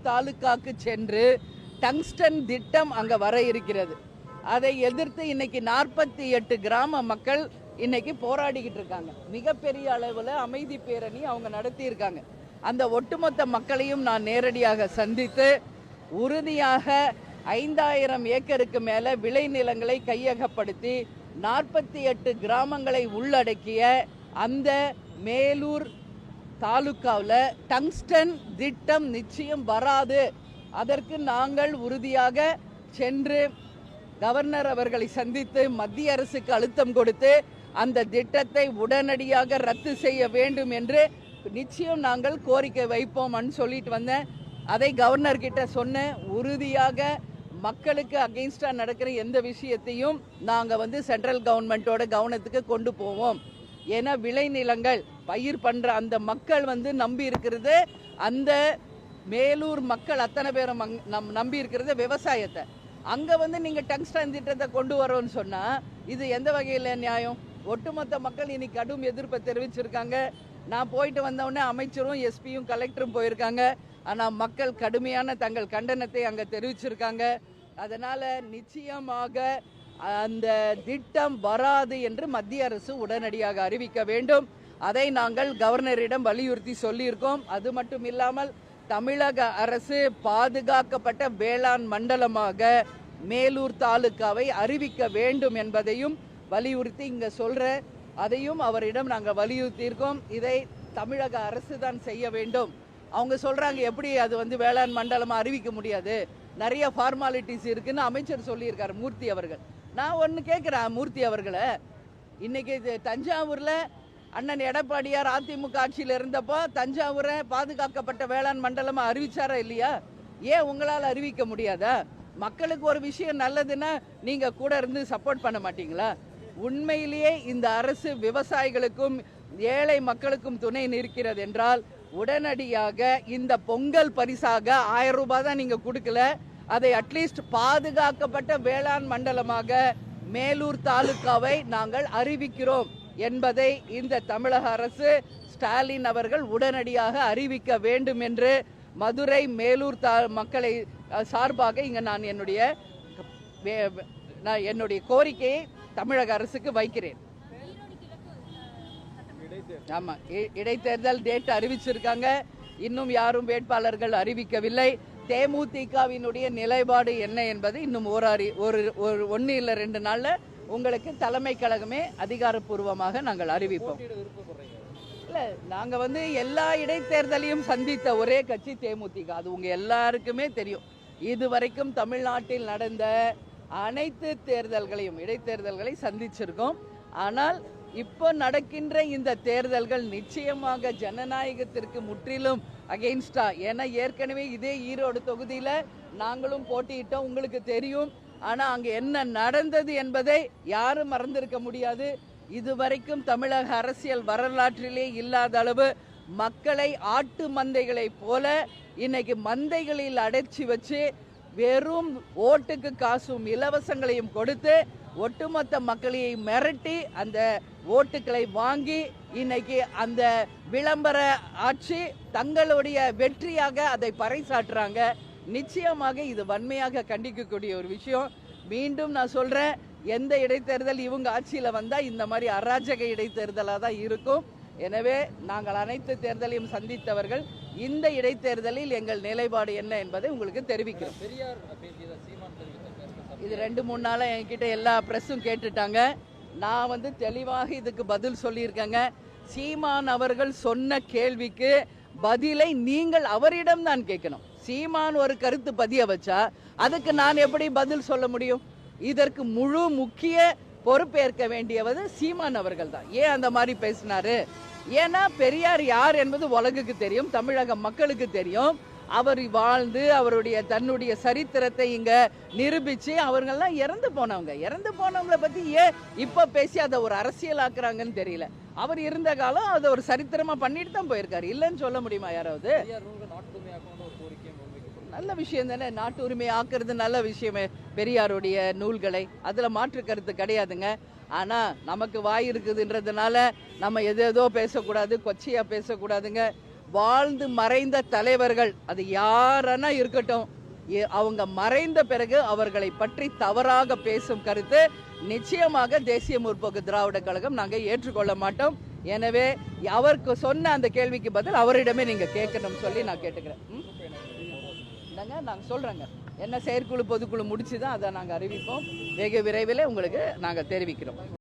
தாலுக்காக்கு சென்று டங்ஸ்டன் திட்டம் அங்க வர இருக்கிறது. அதை எதிர்த்து இன்னைக்கு 48 கிராம மக்கள் இன்னைக்கு போராடிக்கிட்டு இருக்காங்க. மிகப்பெரிய அளவில் அமைதி பேரணி அவங்க நடத்தி இருக்காங்க. அந்த ஒட்டுமொத்த மக்களையும் நான் நேரடியாக சந்தித்து உறுதியாக 5000 ஏக்கருக்கு மேல விளைநிலங்களை கையகப்படுத்தி 48 கிராமங்களை உள்ளடக்கிய அந்த மேலூர் தாலுக்காவில் டங்ஸ்டன் திட்டம் நிச்சயம் வராது. அதற்கு நாங்கள் உறுதியாக சென்று கவர்னர் அவர்களை சந்தித்து மத்திய அரசுக்கு அழுத்தம் கொடுத்து அந்த திட்டத்தை உடனடியாக ரத்து செய்ய வேண்டும் என்று நிச்சயம் நாங்கள் கோரிக்கை வைப்போம்னு சொல்லிட்டு வந்தேன். அதை கவர்னர் கிட்ட சொன்னேன். உறுதியாக மக்களுக்கு அகெயின்ஸ்டா நடக்கிற எந்த விஷயத்தையும் நாங்கள் சென்ட்ரல் கவர்மெண்ட்டோட கவனத்துக்கு கொண்டு போவோம். ஏன்னா விளைநிலங்கள் பயிர் பண்ற அந்த மக்கள் நம்பி இருக்கிறது, அந்த மேலூர் மக்கள் அத்தனை பேரும் நம்பி இருக்கிறது விவசாயத்தை. அங்க நீங்க டங்ஸ்டன் திட்டத்தை கொண்டு வரோம்னு சொன்னா இது எந்த வகையில் நியாயம்? ஒட்டுமொத்த மக்கள் இனி கடும் எதிர்ப்பை தெரிவிச்சிருக்காங்க. நான் போயிட்டு வந்தவுடனே அமைச்சரும் எஸ்பியும் கலெக்டரும் போயிருக்காங்க. ஆனால் மக்கள் கடுமையான தங்கள் கண்டனத்தை அங்கே தெரிவிச்சிருக்காங்க. அதனால நிச்சயமாக அந்த திட்டம் வராது என்று மத்திய அரசு உடனடியாக அறிவிக்க வேண்டும். அதை நாங்கள் கவர்னரிடம் வலியுறுத்தி சொல்லியிருக்கோம். அது மட்டும் இல்லாமல் தமிழக அரசு பாதுகாக்கப்பட்ட வேளாண் மண்டலமாக மேலூர் தாலுக்காவை அறிவிக்க வேண்டும் என்பதையும் வலியுறுத்தி இங்கே சொல்கிறேன். அதையும் அவரிடம் நாங்கள் வலியுறுத்தியிருக்கோம். இதை தமிழக அரசு தான் செய்ய வேண்டும். அவங்க சொல்கிறாங்க எப்படி அது வேளாண் மண்டலமாக அறிவிக்க முடியாது, நிறைய ஃபார்மாலிட்டிஸ் இருக்குன்னு அமைச்சர் சொல்லியிருக்காரு மூர்த்தி அவர்கள். நான் ஒன்று கேட்குறேன் மூர்த்தி அவர்களை, இன்னைக்கு தஞ்சாவூரில் அண்ணன் எடப்பாடியார் அதிமுக ஆட்சியில் இருந்தப்போ தஞ்சாவூரை பாதுகாக்கப்பட்ட வேளாண் மண்டலமாக அறிவிச்சாரா இல்லையா? ஏன் உங்களால் அறிவிக்க முடியாதா? மக்களுக்கு ஒரு விஷயம் நல்லதுன்னா நீங்கள் கூட இருந்து சப்போர்ட் பண்ண மாட்டீங்களா? உண்மையிலேயே இந்த அரசு விவசாயிகளுக்கும் ஏழை மக்களுக்கும் துணை நிற்கிறது என்றால் உடனடியாக இந்த பொங்கல் பரிசாக 1000 ரூபாய் தான் நீங்கள் கொடுக்கல, அதை அட்லீஸ்ட் பாதுகாக்கப்பட்ட வேளாண் மண்டலமாக மேலூர் தாலுக்காவை நாங்கள் அறிவிக்கிறோம் என்பதை இந்த தமிழக அரசு ஸ்டாலின் அவர்கள் உடனடியாக அறிவிக்க வேண்டும் என்று மதுரை மேலூர் மக்களை சார்பாக இங்கே நான் என்னுடைய கோரிக்கையை தமிழக அரசுக்கு வைக்கிறேன். ஆமா, இடைத்தேர்தல் டேட் அறிவிச்சிருக்காங்க. இன்னும் யாரும் வேட்பாளர்கள் அறிவிக்கவில்லை. தேமுதிகவினுடைய நிலைப்பாடு என்ன என்பது இன்னும் ஒன்று இல்லை 2 நாள்ல உங்களுக்கு தலைமை கழகமே அதிகாரப்பூர்வமாக நாங்கள் அறிவிப்போம். இல்ல, நாங்க எல்லா இடைத்தேர்தலையும் சந்தித்த ஒரே கட்சி தேமுதிக. அது உங்க எல்லாருக்குமே தெரியும். இதுவரைக்கும் தமிழ்நாட்டில் நடந்த அனைத்து தேர்தல்களையும் இடைத்தேர்தல்களை சந்திச்சிருக்கோம். ஆனால் இப்போ நடக்கின்ற இந்த தேர்தல்கள் நிச்சயமாக ஜனநாயகத்திற்கு முற்றிலும் அகெயின்ஸ்டா. ஏன்னா ஏற்கனவே இதே ஈரோடு தொகுதியில் நாங்களும் போட்டியிட்டோம், உங்களுக்கு தெரியும். ஆனால் அங்கே என்ன நடந்தது என்பதை யாரும் மறந்திருக்க முடியாது. இதுவரைக்கும் தமிழக அரசியல் வரலாற்றிலே இல்லாத அளவு மக்களை ஆட்டு மந்தைகளைப் போல இன்னைக்கு மந்தைகளில் அடைச்சி வச்சு வெறும் ஓட்டுக்கு காசும் இலவசங்களையும் கொடுத்து ஒட்டுமொத்த மக்களையும் மிரட்டி அந்த ஓட்டுக்களை வாங்கி இன்னைக்கு அந்த விளம்பர ஆட்சி தங்களுடைய வெற்றியாக அதை பறைசாற்றுறாங்க. நிச்சயமாக இது வன்மையாக கண்டிக்கக்கூடிய ஒரு விஷயம். மீண்டும் நான் சொல்றேன், எந்த இடைத்தேர்தல் இவங்க ஆட்சியில் வந்தால் இந்த மாதிரி அராஜக இடைத்தேர்தலாக தான் இருக்கும். எனவே நாங்கள் அனைத்து தேர்தலையும் சந்தித்தவர்கள். இந்த இடைத்தேர்தலில் எங்கள் நிலைப்பாடு என்ன என்பதை உங்களுக்கு தெரிவிக்கிறோம். இது 2-3 நாளாக என்கிட்ட எல்லா பிரஸும் கேட்டுட்டாங்க. நான் தெளிவாக இதுக்கு பதில் சொல்லியிருக்கேங்க. சீமான் அவர்கள் சொன்ன கேள்விக்கு பதிலை நீங்கள் அவரிடம் தான் கேட்கணும். சீமான் ஒரு கருத்து பதிய வச்சா அதுக்கு நான் எப்படி பதில் சொல்ல முடியும்? இதற்கு முழு முக்கிய பொறுப்பேற்க வேண்டியவது சீமான் அவர்கள் தான். ஏன் அந்த மாதிரி பேசினாரு? ஏன்னா பெரியார் யார் என்பது உலகுக்கு தெரியும், தமிழக மக்களுக்கு தெரியும். அவர் வாழ்ந்து அவருடைய தன்னுடைய சரித்திரத்தை இங்க நிரூபிச்சு அவர்கள்லாம் இறந்து போனவங்களை பத்தி ஏன் இப்ப பேசி அதை ஒரு அரசியல் ஆக்குறாங்கன்னு தெரியல. அவர் இருந்த காலம் அதை ஒரு சரித்திரமா பண்ணிட்டு தான் போயிருக்காரு. இல்லைன்னு சொல்ல முடியுமா யாராவது? நல்ல விஷயம் தானே, நாட்டு உரிமை ஆக்குறது நல்ல விஷயமே. பெரியாருடைய நூல்களை அதுல மாற்று கருத்து கிடையாதுங்க. ஆனா நமக்கு வாய் இருக்குதுன்றதுனால நம்ம எதேதோ பேசக்கூடாது, கொச்சையா பேசக்கூடாதுங்க. வாழ்ந்து மறைந்த தலைவர்கள் அது யாரனா இருக்கட்டும், அவங்க மறைந்த பிறகு அவர்களை பற்றி தவறாக பேசும் கருத்து நிச்சயமாக தேசிய முற்போக்கு திராவிட கழகம் நாங்கள் ஏற்றுக்கொள்ள மாட்டோம். எனவே அவருக்கு சொன்ன அந்த கேள்விக்கு பதில் அவரிடமே நீங்க கேட்கணும் சொல்லி நான் கேட்டுக்கிறேன். நாங்க சொல்றேங்க, என்ன செயற்குழு பொதுக்குழு முடிச்சுதான் அதை நாங்க அறிவிப்போம். வெகு விரைவில் உங்களுக்கு நாங்க தெரிவிக்கிறோம்.